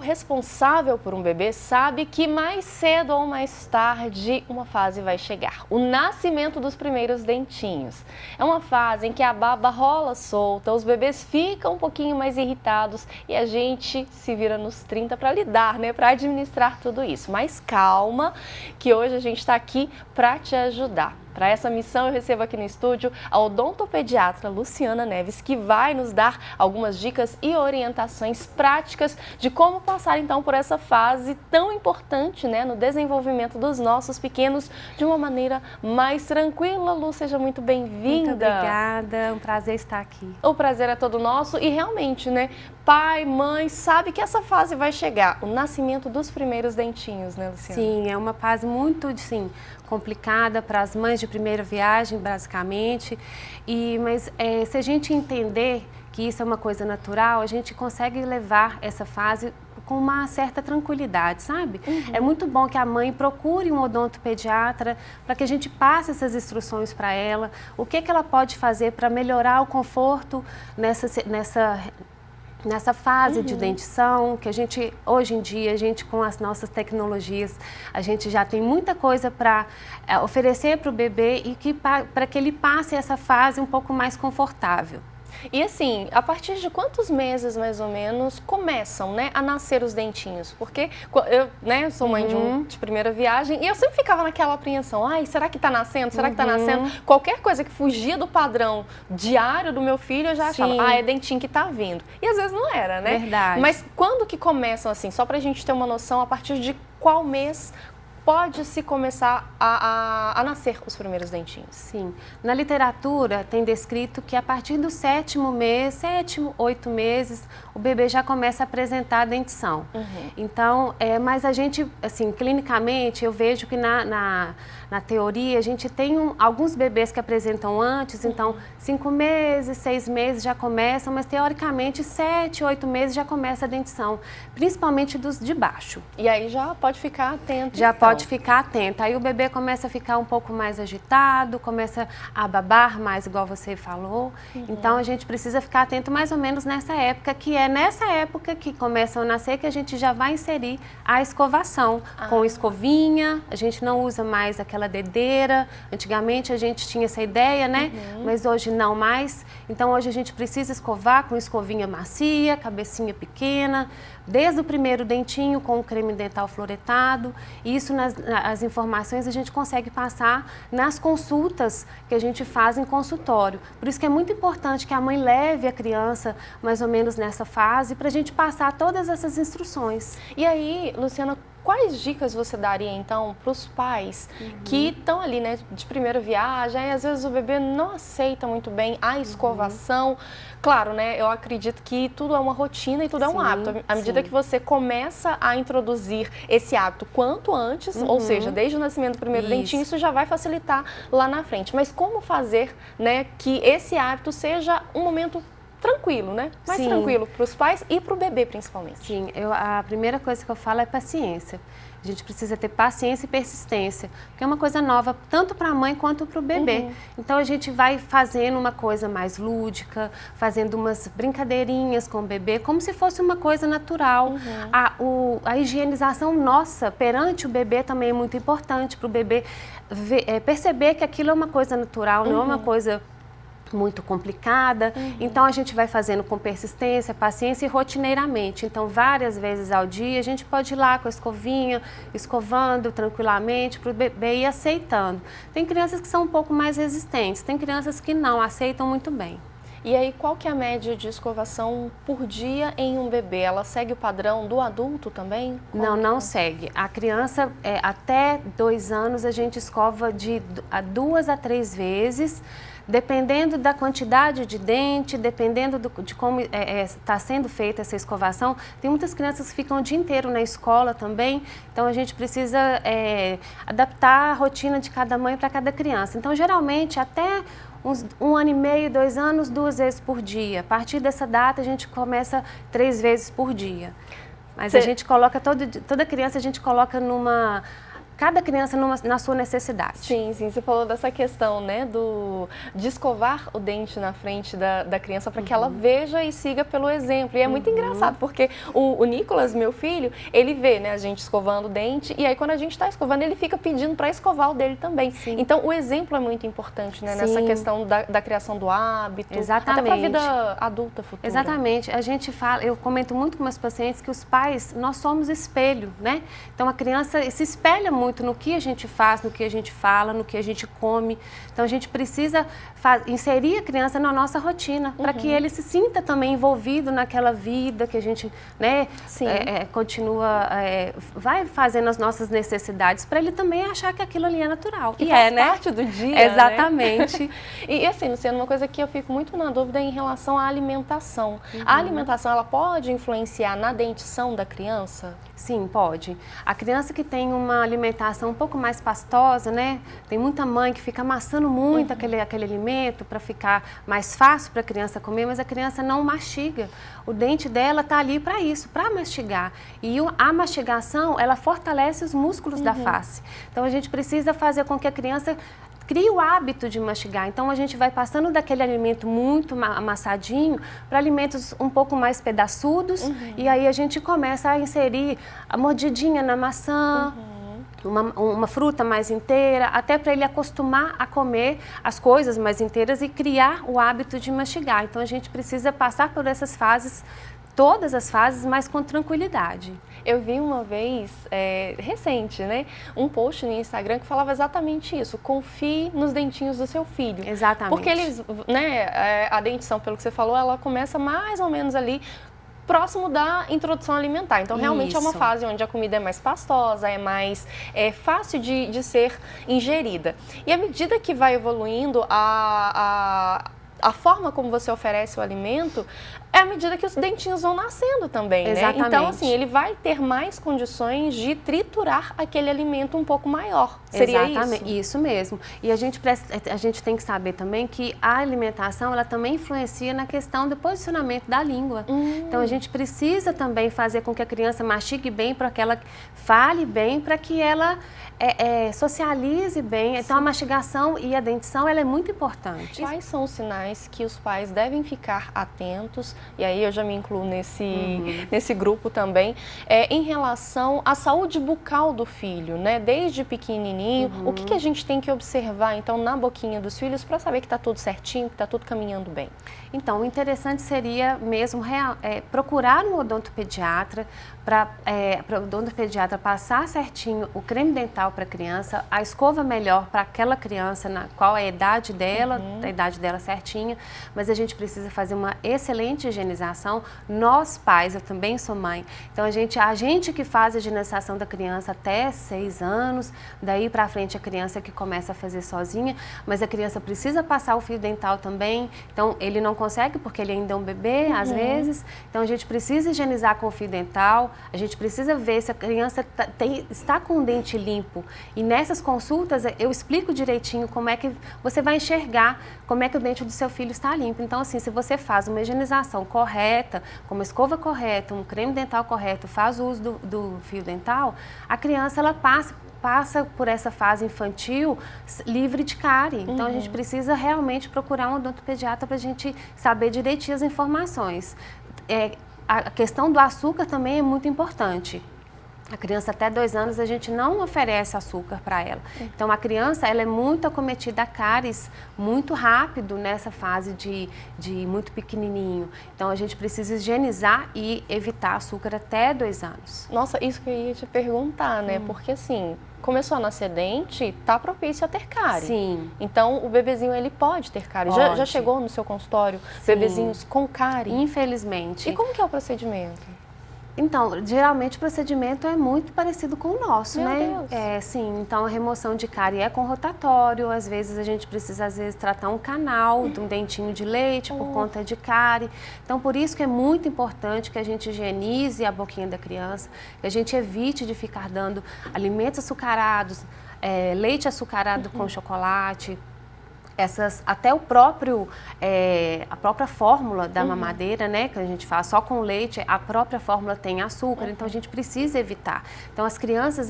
responsável por um bebê sabe que mais cedo ou mais tarde uma fase vai chegar. O nascimento dos primeiros dentinhos. É uma fase em que a baba rola solta, os bebês ficam um pouquinho mais irritados e a gente se vira nos 30 para lidar, né? Para administrar tudo isso. Mas calma, que hoje a gente está aqui para te ajudar. Para essa missão eu recebo aqui no estúdio a odontopediatra Luciana Neves, que vai nos dar algumas dicas e orientações práticas de como passar então por essa fase tão importante, né, no desenvolvimento dos nossos pequenos de uma maneira mais tranquila. Lu, seja muito bem-vinda. Muito obrigada, é um prazer estar aqui. O prazer é todo nosso e realmente, né, pai, mãe, sabe que essa fase vai chegar, o nascimento dos primeiros dentinhos, né, Luciana? Sim, é uma fase muito, sim, complicada para as mães de primeira viagem, basicamente. Mas se a gente entender que isso é uma coisa natural, a gente consegue levar essa fase com uma certa tranquilidade, sabe? É muito bom que a mãe procure um odontopediatra para que a gente passe essas instruções para ela, o que ela pode fazer para melhorar o conforto nessa fase de dentição, que a gente, hoje em dia, a gente com as nossas tecnologias, a gente já tem muita coisa para oferecer para o bebê e para que ele passe essa fase um pouco mais confortável. E assim, a partir de quantos meses, mais ou menos, começam, né, a nascer os dentinhos? Porque eu, né, sou mãe de primeira viagem e eu sempre ficava naquela apreensão. Ai, será que tá nascendo? Será que tá nascendo? Qualquer coisa que fugia do padrão diário do meu filho, eu já achava, é dentinho que tá vindo. E às vezes não era, né? Verdade. Mas quando que começam assim? Só pra gente ter uma noção, a partir de qual mês pode-se começar a nascer os primeiros dentinhos? Sim. Na literatura tem descrito que a partir do 7º mês, 8 meses, o bebê já começa a apresentar a dentição. Então, mas a gente, assim, clinicamente, eu vejo que na teoria a gente tem alguns bebês que apresentam antes, então 5 meses, 6 meses já começam, mas teoricamente 7, 8 meses já começa a dentição, principalmente dos de baixo. E aí já pode ficar atento. Já pode ficar atento. Aí o bebê começa a ficar um pouco mais agitado, começa a babar mais, igual você falou. Então a gente precisa ficar atento mais ou menos nessa época, que é nessa época que começam a nascer que a gente já vai inserir a escovação com escovinha. A gente não usa mais aquela dedeira. Antigamente a gente tinha essa ideia, né? Mas hoje não mais. Então hoje a gente precisa escovar com escovinha macia, cabecinha pequena, desde o primeiro dentinho com o creme dental fluoretado. E isso as informações a gente consegue passar nas consultas que a gente faz em consultório. Por isso que é muito importante que a mãe leve a criança mais ou menos nessa fase para a gente passar todas essas instruções. E aí, Luciana, quais dicas você daria, então, para os pais que estão ali, né, de primeira viagem, e às vezes o bebê não aceita muito bem a escovação? Claro, né, eu acredito que tudo é uma rotina e tudo é um hábito. À medida que você começa a introduzir esse hábito quanto antes, ou seja, desde o nascimento do primeiro dentinho, isso já vai facilitar lá na frente. Mas como fazer, né, que esse hábito seja um momento tranquilo, né? Mais tranquilo para os pais e para o bebê, principalmente. Sim, a primeira coisa que eu falo é paciência. A gente precisa ter paciência e persistência, porque é uma coisa nova tanto para a mãe quanto para o bebê. Então a gente vai fazendo uma coisa mais lúdica, fazendo umas brincadeirinhas com o bebê, como se fosse uma coisa natural. A higienização nossa perante o bebê também é muito importante para o bebê perceber que aquilo é uma coisa natural, não é uma coisa muito complicada. Então a gente vai fazendo com persistência, paciência e rotineiramente. Então várias vezes ao dia a gente pode ir lá com a escovinha, escovando tranquilamente para o bebê ir aceitando. Tem crianças que são um pouco mais resistentes, tem crianças que não aceitam muito bem. E aí, qual que é a média de escovação por dia em um bebê? Ela segue o padrão do adulto também? Não segue. A criança, até 2 anos, a gente escova de 2 a 3 vezes, dependendo da quantidade de dente, dependendo de como está sendo feita essa escovação. Tem muitas crianças que ficam o dia inteiro na escola também, então a gente precisa adaptar a rotina de cada mãe para cada criança. Então, geralmente, até uns 1 ano e meio, 2 anos, 2 vezes por dia. A partir dessa data, a gente começa 3 vezes por dia. Mas a gente coloca, toda criança a gente coloca cada criança na sua necessidade. Sim, sim, você falou dessa questão, né, de escovar o dente na frente da criança para que ela veja e siga pelo exemplo. E é muito engraçado, porque o Nicolas, meu filho, ele vê, né, a gente escovando o dente, e aí quando a gente está escovando, ele fica pedindo para escovar o dele também. Sim. Então, o exemplo é muito importante, né, nessa questão da criação do hábito, exatamente, até para a vida adulta futura. Exatamente. A gente fala, eu comento muito com meus pacientes que os pais, nós somos espelho, né? Então, a criança se espelha muito no que a gente faz, no que a gente fala, no que a gente come. Então, a gente precisa inserir a criança na nossa rotina, para que ele se sinta também envolvido naquela vida que a gente, né, continua, vai fazendo as nossas necessidades, para ele também achar que aquilo ali é natural. Que faz parte do dia, exatamente. Né? E assim, Luciana, uma coisa que eu fico muito na dúvida é em relação à alimentação. A alimentação, ela pode influenciar na dentição da criança? Sim, pode. A criança que tem uma alimentação um pouco mais pastosa, né? Tem muita mãe que fica amassando muito aquele alimento para ficar mais fácil para a criança comer, mas a criança não mastiga. O dente dela está ali para isso, para mastigar. E a mastigação, ela fortalece os músculos da face. Então, a gente precisa fazer com que a criança cria o hábito de mastigar. Então, a gente vai passando daquele alimento muito amassadinho para alimentos um pouco mais pedaçudos. E aí a gente começa a inserir a mordidinha na maçã, uma fruta mais inteira, até para ele acostumar a comer as coisas mais inteiras e criar o hábito de mastigar. Então, a gente precisa passar por essas fases, todas as fases, mas com tranquilidade. Eu vi uma vez, recente, né, um post no Instagram que falava exatamente isso: confie nos dentinhos do seu filho. Exatamente. Porque eles, né, a dentição, pelo que você falou, ela começa mais ou menos ali próximo da introdução alimentar. Então, realmente é uma fase onde a comida é mais pastosa, é mais fácil de ser ingerida. E à medida que vai evoluindo a forma como você oferece o alimento, é à medida que os dentinhos vão nascendo também, exatamente, né? Então, assim, ele vai ter mais condições de triturar aquele alimento um pouco maior. Seria exatamente, isso mesmo. E a gente tem que saber também que a alimentação, ela também influencia na questão do posicionamento da língua. Então, a gente precisa também fazer com que a criança mastigue bem, para que ela fale bem, para que ela socialize bem. Então, a mastigação e a dentição, ela é muito importante. Quais são os sinais que os pais devem ficar atentos, e aí eu já me incluo nesse grupo também, em relação à saúde bucal do filho, né? Desde pequenininho, o que a gente tem que observar, então, na boquinha dos filhos para saber que está tudo certinho, que está tudo caminhando bem? Então, o interessante seria mesmo procurar um odontopediatra, para o odontopediatra passar certinho o creme dental para a criança, a escova melhor para aquela criança, qual é a idade dela, a idade dela certinha, mas a gente precisa fazer uma excelente higienização. Nós pais, eu também sou mãe, então a gente que faz a higienização da criança até 6 anos, daí para frente a criança que começa a fazer sozinha, mas a criança precisa passar o fio dental também, então ele não consegue porque ele ainda é um bebê, às vezes, então a gente precisa higienizar com o fio dental, a gente precisa ver se a criança está com o dente limpo. E nessas consultas eu explico direitinho como é que você vai enxergar como é que o dente do seu filho está limpo. Então, assim, se você faz uma higienização correta, com uma escova correta, um creme dental correto, faz o uso do fio dental, a criança ela passa por essa fase infantil livre de cárie. Então, a gente precisa realmente procurar um odontopediatra para a gente saber direitinho as informações. A questão do açúcar também é muito importante. A criança até 2 anos a gente não oferece açúcar para ela. Então a criança ela é muito acometida a cáries muito rápido nessa fase de muito pequenininho. Então a gente precisa higienizar e evitar açúcar até 2 anos. Nossa, isso que eu ia te perguntar, né? Porque assim, começou a nascer dente, tá propício a ter cárie. Sim. Então o bebezinho ele pode ter cárie. Já chegou no seu consultório bebezinhos com cárie? Infelizmente. E como que é o procedimento? Então, geralmente o procedimento é muito parecido com o nosso, Meu né? Deus. Sim, então a remoção de cárie é com rotatório, às vezes a gente precisa tratar um canal de um dentinho de leite por conta de cárie. Então, por isso que é muito importante que a gente higienize a boquinha da criança, que a gente evite de ficar dando alimentos açucarados, leite açucarado com chocolate, até o próprio, a própria fórmula da mamadeira, né, que a gente faz só com leite, a própria fórmula tem açúcar, então a gente precisa evitar. Então as crianças,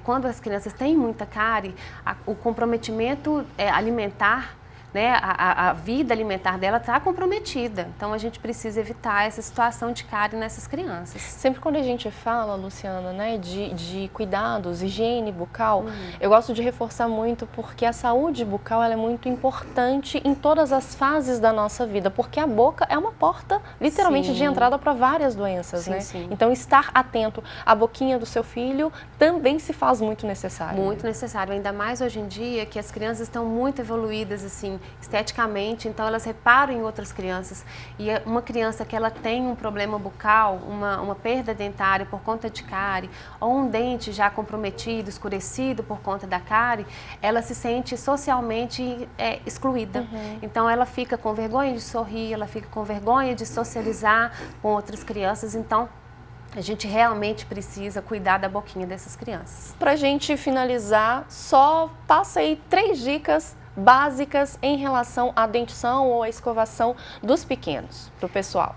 quando as crianças têm muita cárie, o comprometimento alimentar, né, a vida alimentar dela está comprometida. Então a gente precisa evitar essa situação de cárie nessas crianças. Sempre quando a gente fala, Luciana, né, de cuidados, higiene bucal, eu gosto de reforçar muito porque a saúde bucal ela é muito importante em todas as fases da nossa vida, porque a boca é uma porta, literalmente, de entrada para várias doenças, né? Sim. Então estar atento à boquinha do seu filho também se faz muito necessário. Muito necessário, ainda mais hoje em dia que as crianças estão muito evoluídas, assim, esteticamente, então elas reparam em outras crianças. E uma criança que ela tem um problema bucal, uma perda dentária por conta de cárie, ou um dente já comprometido, escurecido por conta da cárie, ela se sente socialmente excluída. Então ela fica com vergonha de sorrir, ela fica com vergonha de socializar com outras crianças. Então a gente realmente precisa cuidar da boquinha dessas crianças. Pra gente finalizar, só passa aí 3 dicas básicas em relação à dentição ou à escovação dos pequenos, pro pessoal.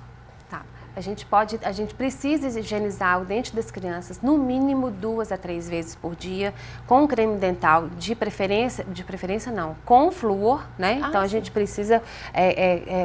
Tá. A gente precisa higienizar o dente das crianças no mínimo 2 a 3 vezes por dia, com creme dental, de preferência não, com flúor, né? Então a gente precisa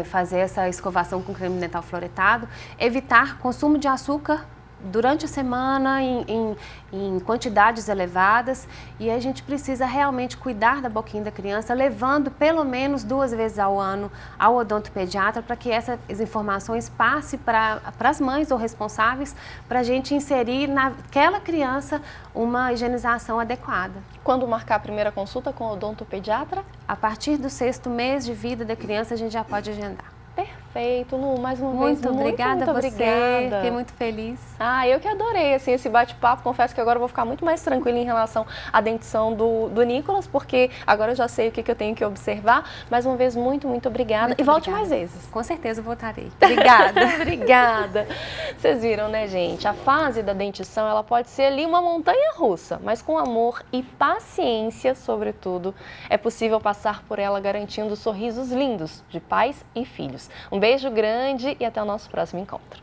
fazer essa escovação com creme dental fluoretado, evitar consumo de açúcar durante a semana em quantidades elevadas, e a gente precisa realmente cuidar da boquinha da criança, levando pelo menos 2 vezes ao ano ao odontopediatra para que essas informações passem para as mães ou responsáveis para a gente inserir naquela criança uma higienização adequada. Quando marcar a primeira consulta com o odontopediatra? A partir do 6º mês de vida da criança a gente já pode agendar. Perfeito, Lu, mais uma vez, muito obrigada a você, fiquei muito feliz. Eu que adorei, assim, esse bate-papo, confesso que agora eu vou ficar muito mais tranquila em relação à dentição do Nicolas, porque agora eu já sei o que eu tenho que observar. Mais uma vez, muito obrigada, muito e volte obrigada. Mais vezes. Com certeza voltarei. Obrigada. Obrigada. Vocês viram, né, gente? A fase da dentição, ela pode ser ali uma montanha russa, mas com amor e paciência, sobretudo, é possível passar por ela garantindo sorrisos lindos de pais e filhos. Um beijo grande e até o nosso próximo encontro.